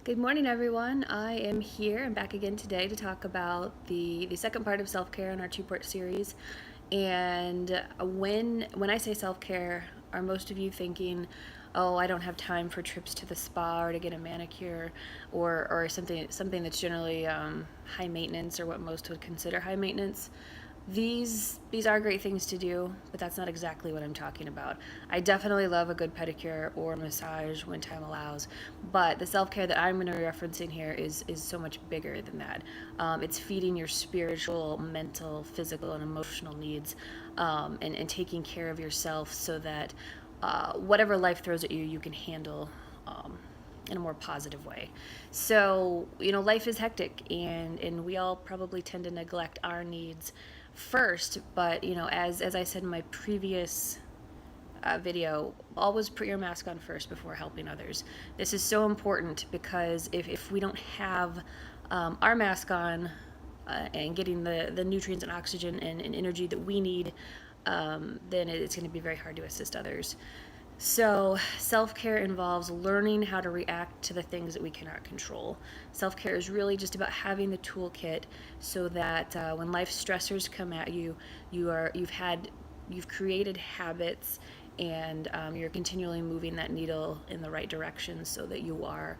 Good morning, everyone. I am here and back again today to talk about the second part of self-care in our two-part series. And when I say self-care, are most of you thinking, "Oh, I don't have time for trips to the spa or to get a manicure, or something that's generally high maintenance or what most would consider high maintenance?" These are great things to do, but that's not exactly what I'm talking about. I definitely love a good pedicure or massage when time allows, but the self-care that I'm going to be referencing here is so much bigger than that. It's feeding your spiritual, mental, physical, and emotional needs, and taking care of yourself so that whatever life throws at you, you can handle in a more positive way. So, life is hectic, and we all probably tend to neglect our needs first. But, as I said in my previous video, always put your mask on first before helping others. This is so important because if we don't have our mask on and getting the nutrients and oxygen and energy that we need, then it's going to be very hard to assist others. So, self care involves learning how to react to the things that we cannot control. Self care is really just about having the toolkit so that when life stressors come at you, you've created habits, and you're continually moving that needle in the right direction so that you are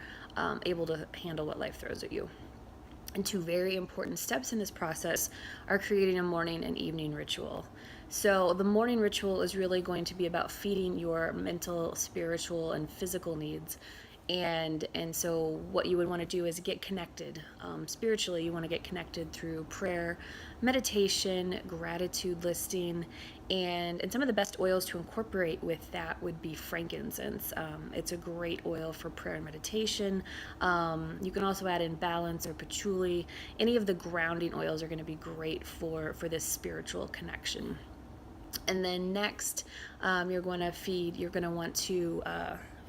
able to handle what life throws at you. And two very important steps in this process are creating a morning and evening ritual. So, the morning ritual is really going to be about feeding your mental, spiritual, and physical needs. And so, what you would want to do is get connected. Spiritually, you want to get connected through prayer, meditation, gratitude listing, and some of the best oils to incorporate with that would be frankincense. It's a great oil for prayer and meditation. You can also add in balance or patchouli. Any of the grounding oils are going to be great for this spiritual connection. And then next, you're going to want to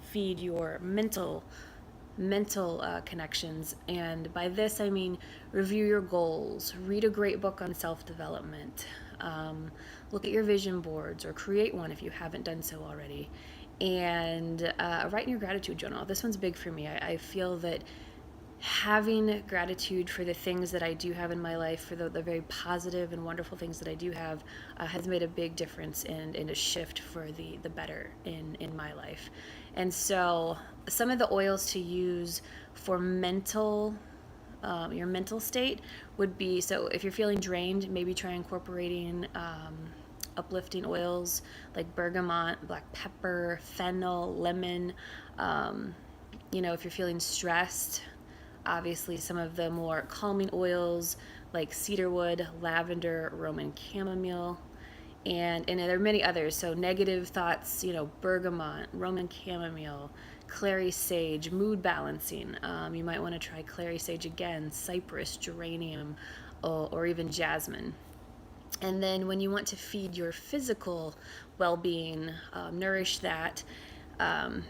feed your mental connections. And by this I mean review your goals, read a great book on self-development, look at your vision boards or create one if you haven't done so already, and write in your gratitude journal. This one's big for me. I feel that having gratitude for the things that I do have in my life, for the very positive and wonderful things that I do have, has made a big difference and a shift for the better in my life. And so, some of the oils to use for your mental state would be, so if you're feeling drained, maybe try incorporating uplifting oils like bergamot, black pepper, fennel, lemon. If you're feeling stressed, obviously some of the more calming oils like cedarwood, lavender, Roman chamomile, and there are many others. So negative thoughts, bergamot, Roman chamomile, clary sage, mood balancing. You might want to try clary sage again, cypress, geranium, or even jasmine. And then when you want to feed your physical well-being, nourish that.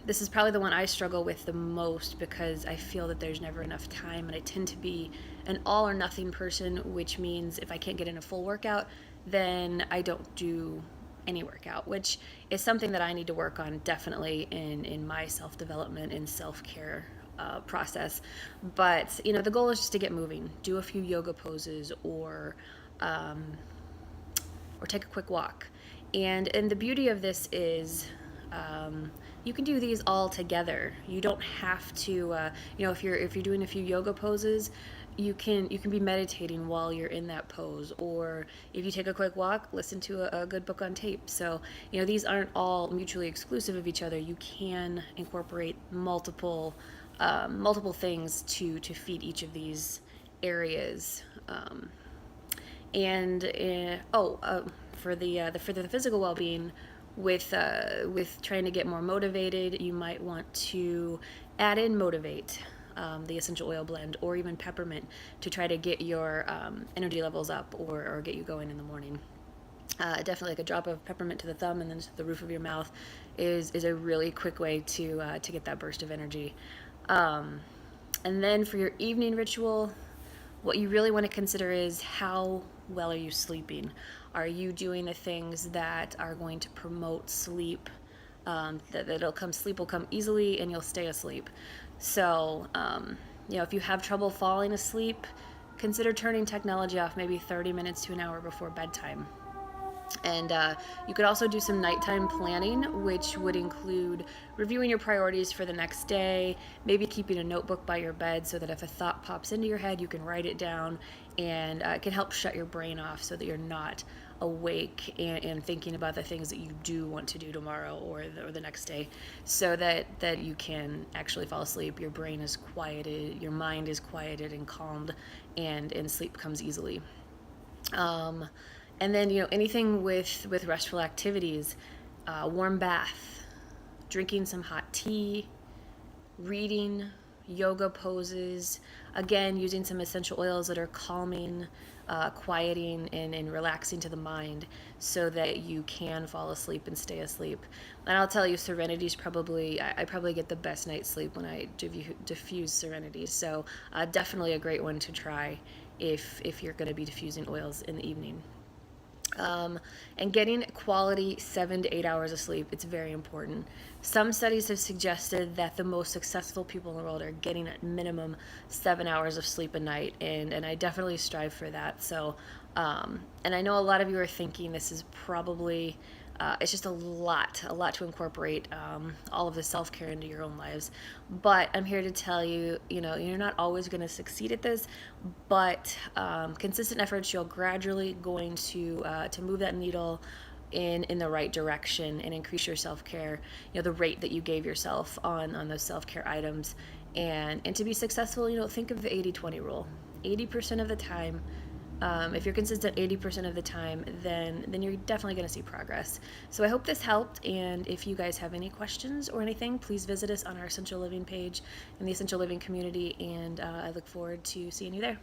This is probably the one I struggle with the most because I feel that there's never enough time, and I tend to be an all or nothing person, which means if I can't get in a full workout, then I don't do any workout, which is something that I need to work on definitely in my self-development and self-care process. But the goal is just to get moving, do a few yoga poses, or take a quick walk. And the beauty of this is you can do these all together. You don't have to, if you're doing a few yoga poses, you can be meditating while you're in that pose, or if you take a quick walk, listen to a good book on tape. So these aren't all mutually exclusive of each other. You can incorporate multiple things to feed each of these areas. And for the physical well-being, with trying to get more motivated, you might want to add in Motivate, the essential oil blend, or even peppermint to try to get your energy levels up, or get you going in the morning. Definitely, like a drop of peppermint to the thumb and then to the roof of your mouth is a really quick way to get that burst of energy. And then for your evening ritual, what you really want to consider is how well are you sleeping? Are you doing the things that are going to promote sleep that it'll come, sleep will come easily and you'll stay asleep. So, if you have trouble falling asleep, consider turning technology off maybe 30 minutes to an hour before bedtime. And you could also do some nighttime planning, which would include reviewing your priorities for the next day, maybe keeping a notebook by your bed so that if a thought pops into your head, you can write it down, and it can help shut your brain off so that you're not awake and thinking about the things that you do want to do tomorrow or the next day, so that you can actually fall asleep. Your brain is quieted, your mind is quieted and calmed, and sleep comes easily. And then, anything with restful activities, warm bath, drinking some hot tea, reading, yoga poses, again, using some essential oils that are calming, quieting, and relaxing to the mind so that you can fall asleep and stay asleep. And I'll tell you, Serenity is I probably get the best night's sleep when I diffuse Serenity. So definitely a great one to try if you're going to be diffusing oils in the evening. And getting quality 7 to 8 hours of sleep, it's very important. Some studies have suggested that the most successful people in the world are getting at minimum 7 hours of sleep a night, and I definitely strive for that. So, and I know a lot of you are thinking this is probably it's just a lot to incorporate all of the self-care into your own lives. But I'm here to tell you, you're not always going to succeed at this, but consistent efforts, you're gradually going to move that needle in the right direction and increase your self-care, the rate that you gave yourself on those self-care items. And to be successful, think of the 80-20 rule. 80% of the time, if you're consistent 80% of the time, then you're definitely going to see progress. So I hope this helped, and if you guys have any questions or anything, please visit us on our Essential Living page in the Essential Living community, and I look forward to seeing you there.